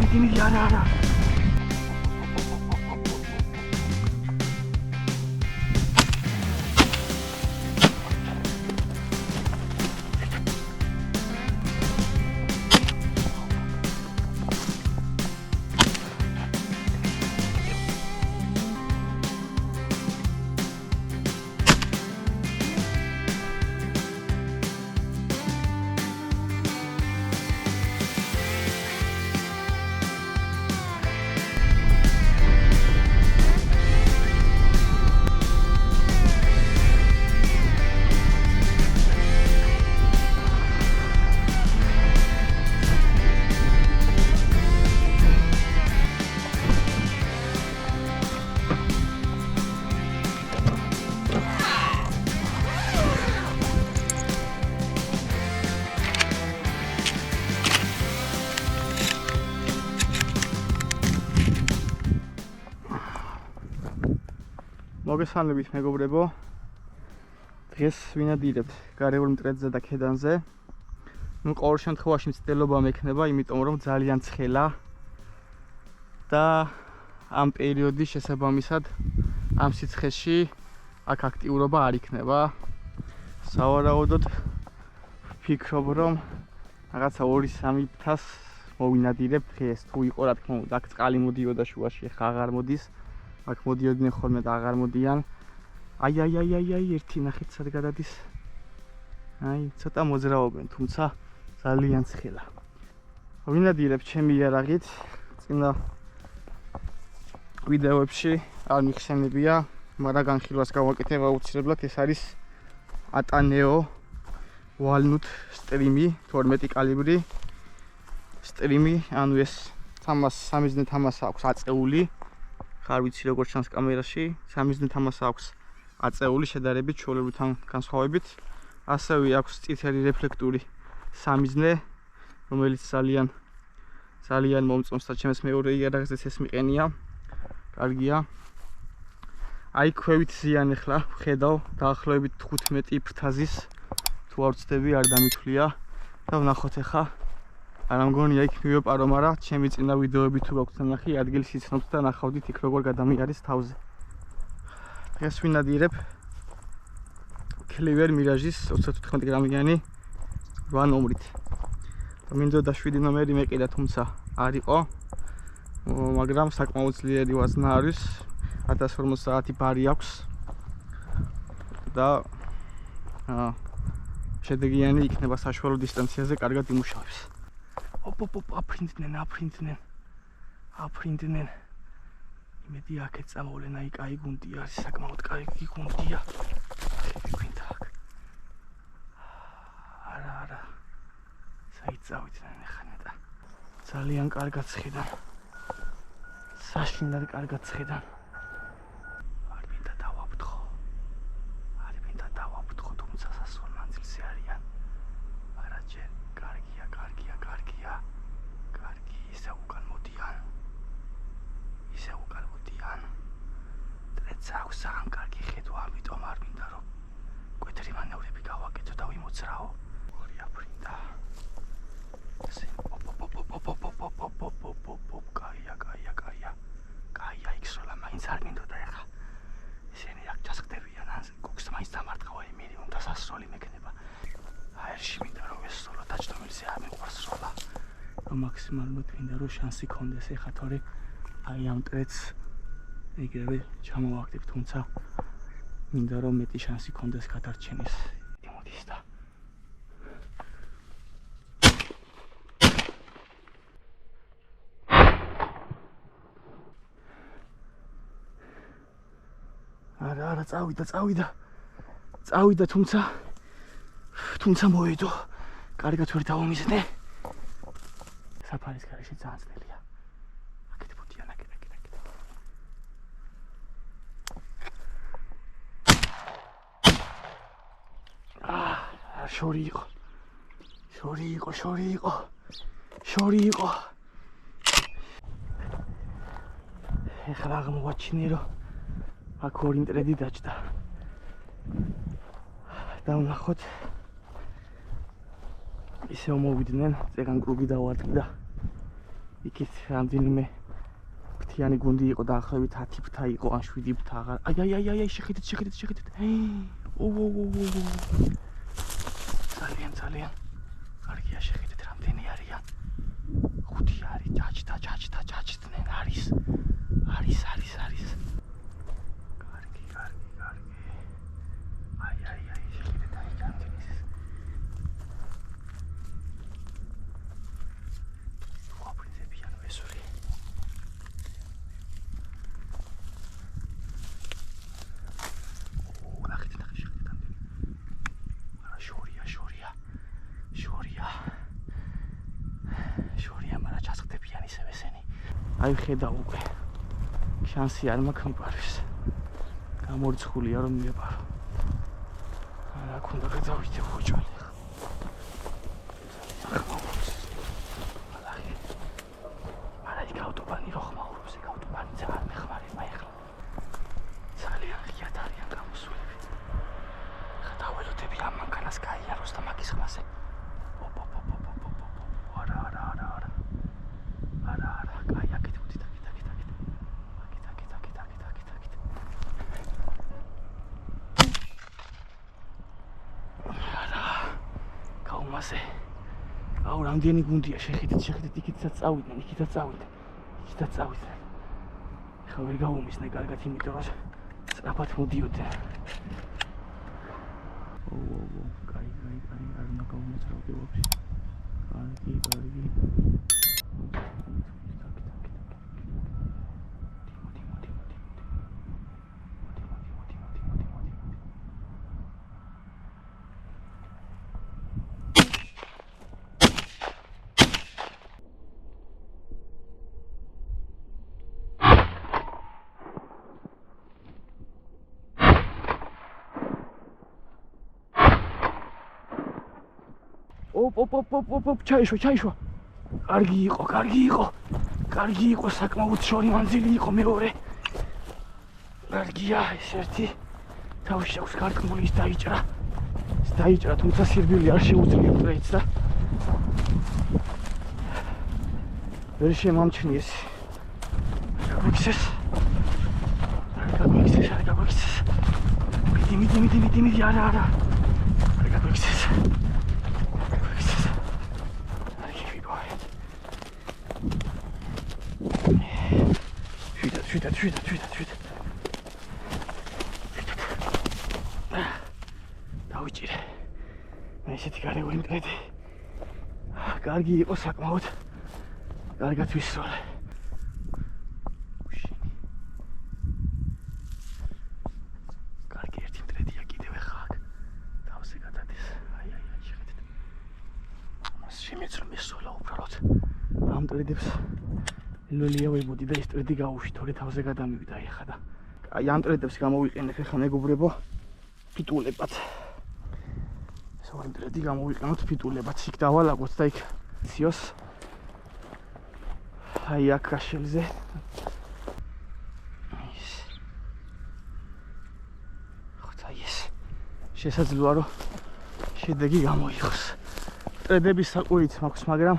მიდი არა მოგესალმებით მეგობრებო, დღეს ვინადირებთ გარეული მტრედზე და ქედანზე. ყოველ შემთხვევაში მცდელობა მექნება, იმიტომ რომ ძალიან ცხელა და ამ პერიოდის შესაბამისად ამ სიცხეში აქ აქტიურობა არ იქნება. სავარაუდოდ ვფიქრობ, რომ რაღაცა 2-3 თას მოვინადირებ დღეს. თუ იყო რა თქმა უნდა, აქ წყალი მოდიოდა შუაში, ხა აღარ მოდის. აქ მოდიოდნენ ხოლმე და აღარ მოდიან. აი, ერთი ნახეთ სად გადადის. აი, ცოტა მოძრაობენ, თუმცა ძალიან ცხელა. ვინადირებ ჩემი იარაღით, წინა ვიდეოებში არ მიხსენებია, მაგრამ განხილვას გავაკეთებ აუცილებლად. ეს არის ატანეო ვალნუტ სტრიმი, 12 კალიბრი სტრიმი, ანუ ეს სამიზნე თამასა აქვს აწეული. არ ვიცი როგორ ჩანს კამერაში, სამიზნე თამასა აქვს აწეული შედარებით ჩვეულებრივთან განსხვავებით. ასევე აქვს წითელი რეფლექტური სამიზნე, რომელიც ძალიან მომწონს და ჩემს მეორე იარაღზეც ეს მიყენია. კარგია. აი ქვევით ზიანი ხლა ვხედავ დაახლოებით 15 ფრთაზის თუ არ ვცდები არ დამითვლია და ვნახოთ ახლა. არა მგონია იქ მივეპარო, მაგრამ ჩემი წინა ვიდეოები თუ გაქვთ ნახი, ადგილს იცნობთ და ნახავდით იქ როგორ გადამიარის თავზე. დღეს ვინადირებ Cleaver Mirage-ის 34 გრამიანი 8 ნომრით. მინდოდა 7 ნომერი მეყიდა, თუმცა არ იყო, მაგრამ საკმაოდ ძლიერი ვაზნა არის, 1050 ბარი აქვს და შედეგიანი იქნება საშუალო დისტანციაზე, კარგად იმუშავებს. აფრინდნენ. იმედი აქეთ წამოვლენ, აი კაი გუნდი არის, საკმაოდ კაი გუნდია. გვინდა აქ. არა. საიწავიდნენ ახლა ნეტა. ძალიან კარგად ცხედან. საშინლად კარგად ცხედან. არ მინდა დავაფრთხო, თუმცა სასწორ მანძილზე არიან. არა ჯერ კარგია. ისე უკან მოდიან. ტრედს აქვს ძალიან კარგი ხედვა, ამიტომ არ მინდა რომ კვეთრი მანევრები გავაკეთო და ვიმოცრაო. ორი აფრინდა. ესე კაია იქსროლა მაინც არ მინდოდა ახლა. ისინი აქ ჩასხდებიან, ან გოგს მაინც დამარტყავა იმერი უნდა სასროლი მექნება. აერში მინდა რომ ესროლო დაჭდომილზე არ მეყვარს სროლა. მაქსიმალურად მინდა რომ შანსი კონდეს ახლა თორე აი ამ ტრედს ეგრევე ჩამოვაგდებ, თუმცა მინდა რომ მეტი შანსი კონდეს გადარჩენის. იმოდის და არა წავიდა, თუმცა მოვიდო. კარგად ვერ დავამიზნე. საფარის გარეშე ძალიან ძნელია. აქეთ ბუდიან. შორი იყო. ეხლა აღმოვაჩინე რომ აქ ორი მტრედი დაჭდა. დავნახოთ. ისევ მოვიდნენ, ზეგან კრუგი დავარდნი და იქით რამდენიმე ფრთიანი გუნდი იყო დაახლოებით 10 ფრთა იყო ან 7 ფრთა აღარ. აი, შეხედეთ. ძალიან. კარგია, შეხედეთ რამდენი არიან. 5 არის, ჯაჭდნენ არის. კარგი. აი, შეხედეთ აი რამდენი ის. ვაფრიზებიან ვესური. აი ხედავ უკვე შანსი არ მაქვს მყარს გამორიცხულია რომ მიეპარო რა ქონდა გადავიდე ხოჭალი არა იქ ავტობანი რო ხმაურობს ეგ ავტობანი ძალიან მეხმარება ეხლა ძალიან ღიად არიან გამოსულები ხა დაველოდები ამ მანქანას გაიაროს და მაგის ხმაზე აუ რამდენი გუნდია შეხედეთ იქითაც წავიდნენ ხა ვერ გავუმისნე კარგად იმიტომ რომ სწრაფად მოდიოდნენ კაი არ უნდა გავუმოწრავდე ვაფშე კარგი ოპ ჩაიშვა კარგი იყო საკმაოდ შორი მანძილი იყო მეორე კარგია ეს ერთი თავში აქვს გარკმული ის დაიჭრა თუმცა სირბილი არ შეუძლია ბრეიც და ვერ შემამჩნიეს გაგვიქცეს მიდი არა გაგვიქცეს შვიდად დავიჭირე მე ესეთი გარეული მტრედი კარგი იყო საკმაოდ კარგად ვისროლე კარგი ერთი მტრედია კიდევ ახლა აქ თავზე გადადის აი შეხედეთ მას შემეცრა მისვლა უბრალოდ ამ მტრედებს ლოლია ვებოდი და ეს ტრედი გაუშვი თორე თავზე გადამივიდა ეხა და აი ამ ტრედებს გამოვიყენებ ეხა მეგობრებო ფიტულებად ეს ორი ტრედი გამოვიყენოთ ფიტულებად იქ დავალაგოთ და იქ ციოს აი აქ კაშელზე ხოთაიეს შესაძლოა რომ შედეგი გამოიღოს ტრედების საკვირიც მაქვს მაგრამ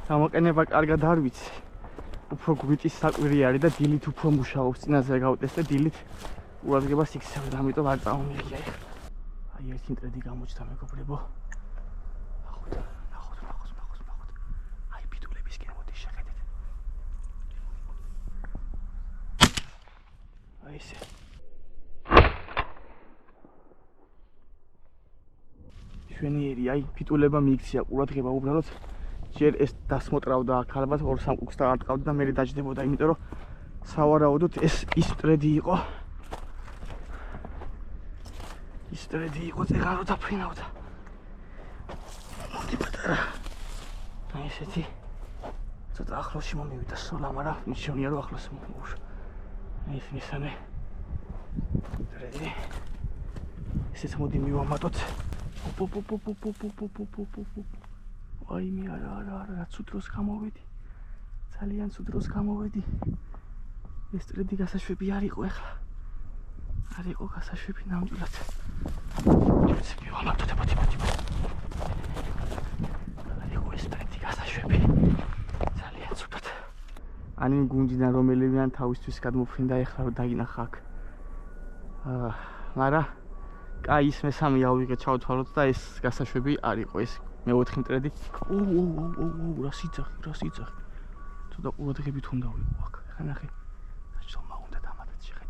გამოყენება კარგად არ ვიცი უფრო გვიტის საკვირი არის და დილით უფრო მუშაობს წინაზე გავუტესტე დილით ყურადღებას იქცევდა ამიტომ არ წავმიღია ეხლა აი ერთი ტრედი გამოჩნდა მეგობრებო ნახოთ აი ფიტულებისკენ მოდი შეხედეთ აი ესე შვენიერი აი ფიტულება მიიქცია ყურადღება უბრალოდ ჯერ ეს დასმოტრავდა აქ ალბათ 2-3 კუქს და არ ტყავდა და მე დაждდებოდა იმიტომ რომ სავარაუდოდ ეს ის ტრედი იყო წეგარო დაფრინავდა მოდი პატარა აი ესეთი ცოტა ახლოსში მომივიდა სოლა მაგრამ მიშონია რომ ახლოს მომუშ აი ეს მესამე ტრედი ესეც მოდი მივამატოთ აი მე არა ცუდ დროს გამოვედი ძალიან ცუდ დროს გამოვედი ეს ტრედი გასაშვები არ იყო ეხლა არ იყო გასაშვები ნამდვილად ჯერ მივამატოთ მოდი არ იყო ეს ტრედი გასაშვები ძალიან ცუდად ან იმ გუნდიდან რომელივიან თავისთვის გადმოფრინდა ეხლა რომ დაინახა აქ. მაგრამ კაი ის მესამე ავიღე ჩავთვალოთ და ეს გასაშვები არ იყო ეს მეოთხე მტრედი. რა სიძახი. ცოტა ყურადღებით უნდა ვიყო აქ. ხა ნახე. დაჭრომა უნდა დამატეთ შეხედეთ.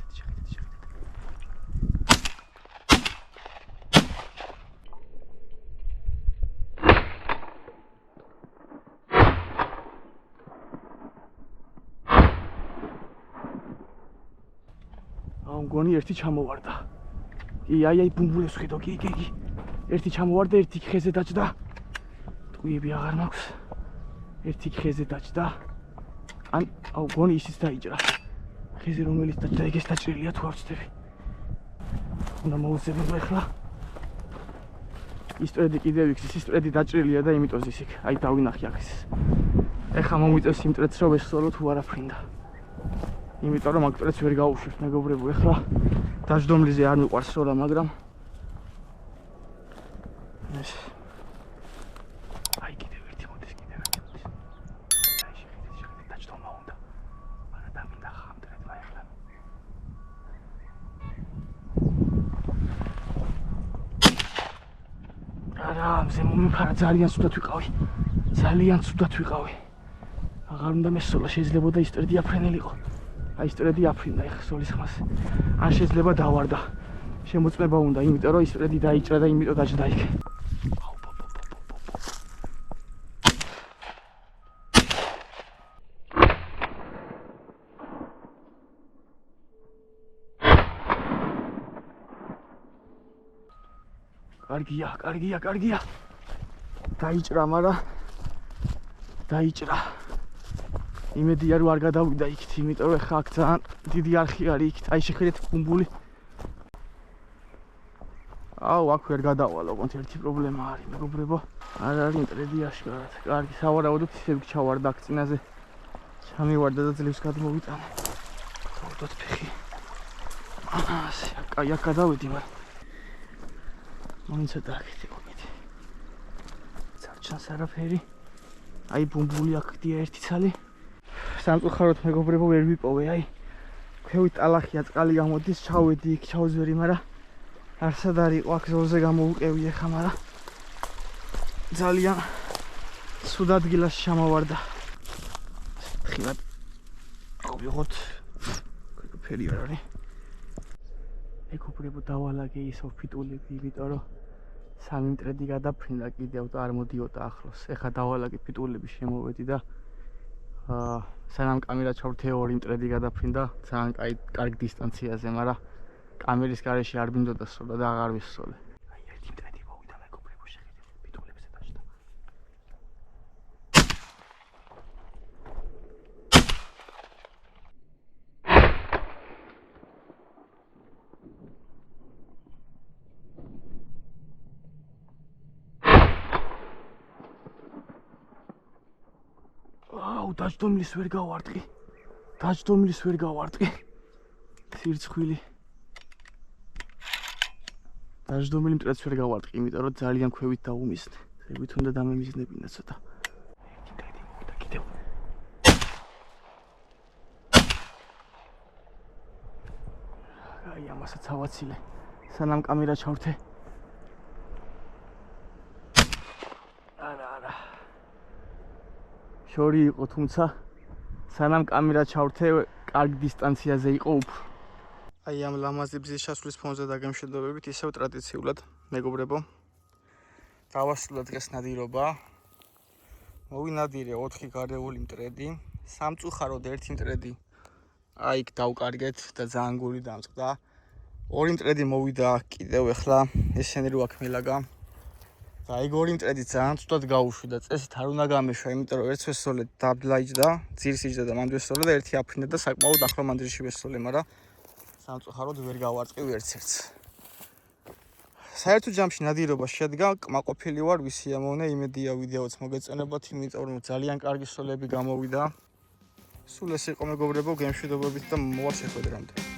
მგონი ერთი ჩამოვარდა. აი ბუმბულებს ხედავ, კი. ერთი ჩამოვარდა, ერთი ხეზე დაჭდა. ტყუიები აღარ მაქვს. ერთი ხეზე დაჭდა. ან მგონი ისიც დაიჭრა. ხეზე რომელიც დაჭდა, ეგეც დაჭრილია თუ არ ვცდები. უნდა მოვუძებო ახლა. ის ტრედი კიდევ იქ, ის ტრედი დაჭრილია და იმიტომ ის იქ. აი დავინახე აქ ის. ეხლა მომიწევს იმ ტრედს რომ ესწავლო თუ არა ფრინდა. იმიტომ რომ აქ ტრედს ვერ გავუშვით მეგობრებო, ეხლა დაждომლიზე არ მიყვარს როლა, მაგრამ ეს აი კიდევ ერთი მოდის. აი შეხედეთ, დაждომა უნდა. მაგრამ დამინდა ხამდრედმა ეხლა. არა, მზე მომიფარა ძალიან სუდად ვიყავი. აღარ უნდა მესწოლა, შეიძლება და ის ტრედი აფრენელიყო. აი ეს ტრედი აფრინდა ეხლა სოლის ხმას. ან შეიძლება დავარდა. შემოწმება უნდა, იმიტომ რომ ის ტრედი დაიჭრა და იმიტომ დაჭდა იქ. კარგია. დაიჭრა, მაგრამ დაიჭრა. იმედია რომ არ გადავიდა იქით, იმიტომ რომ ხა აქ ძალიან დიდი არხი არის იქით. აი შეხედეთ ბუმბული. აქ ვერ გადავალ, ოღონდ ერთი პრობლემა არის, მეგობრებო. არ არის ტრედი აშკარად. კარგი, სავარაუდოდ ისევ ჩავარდა აქ წინაზე. ჩამივარდა და ძლივს გადმოვიტანე. თორდოთ ფეხი. ასე, აი აქ გადავედი, მაგრამ მოინცედა აქეთ მოგეთი. წარჩანს არაფერი. აი ბუმბული აქ დია ერთი ცალი. სამწუხაროდ მეგობრებო ვერ ვიპოვე, აი ქვევით ტალახია, წყალი გამოდის, ჩავედი იქ, ჩავზვერი, მაგრამ არსად არ იყო აქ ზოლზე გამოვუყევი ეხა, მაგრამ ძალიან სუდ ადგილას ჩამოვარდა. ხილად ავიღოთ ფერი არ არის. მეგობრებო დავალაგე ის ფიტულები, იმიტომ რომ სამი მტრედი გადაფრინდა კიდევ და არ მოდიოდა ახლოს. ეხა დავალაგე ფიტულები, შემოვედი და სანამ კამერა ჩავრთე ორი მტრედი გადაფრინდა ძალიან კარგ დისტანციაზე, მაგრამ კამერის გარეშე არ მინდოდა სროლა და აღარ ვისროლე. აი ერთი მტრედი მოვიდა მეგობრებო, შეხედეთ ფიტულებზე დაჭდა. დაჭდომლის ვერ გავარტყი. სირცხვილი. დაჭდომილი მტრედს ვერ გავარტყი, იმიტომ რომ ძალიან ქვევით დაუმიზნე. ზევით უნდა დამემიზნებინა ცოტა. ერთი მტრედი მოვიდა კიდევ. აი ამასაც ავაცილე. სანამ კამერა ჩავრთე. არა. შორი იყო, თუმცა სანამ კამერა ჩავრთე, კარგ დისტანციაზე იყო უფრო. აი ამ ლამაზი ბზის შესვლის ფონზე და გემშვიდობებით ისევ ტრადიციულად, მეგობრებო. დავასრულა დღეს ნადირობა. მოვინადირე 4 გარეული მტრედი, სამწუხაროდ ერთი მტრედი აი იქ დავკარგეთ და ძალიან გული დამწყდა. ორი მტრედი მოვიდა კიდევ ეხლა, ესენი რო აქ მილაგა. და აი ორი მტრედი ძალიან ცუდად გაუშვი და წესით არ უნდა გამეშვა, იმიტომ რომ ერთს ვესწოლე დაბლა იჯდა, ძირს იჯდა და მანდ ვესწოლე და ერთი აფრინდა და საკმაოდ ახლო მანდრიში ვესწოლე, მაგრამ სამწუხაროდ ვერ გავარწყევ ერთ-ერთს. საერთო ჯამში ნადირობა შედგა, კმაყოფილი ვარ, ვისი ამოვნე, იმედია ვიდეოც მოგეწონებათ, იმიტომ რომ ძალიან კარგი სოლები გამოვიდა. სულ ეს იყო მეგობრებო, გემშვიდობებით და მოვა შეხვედრამდე.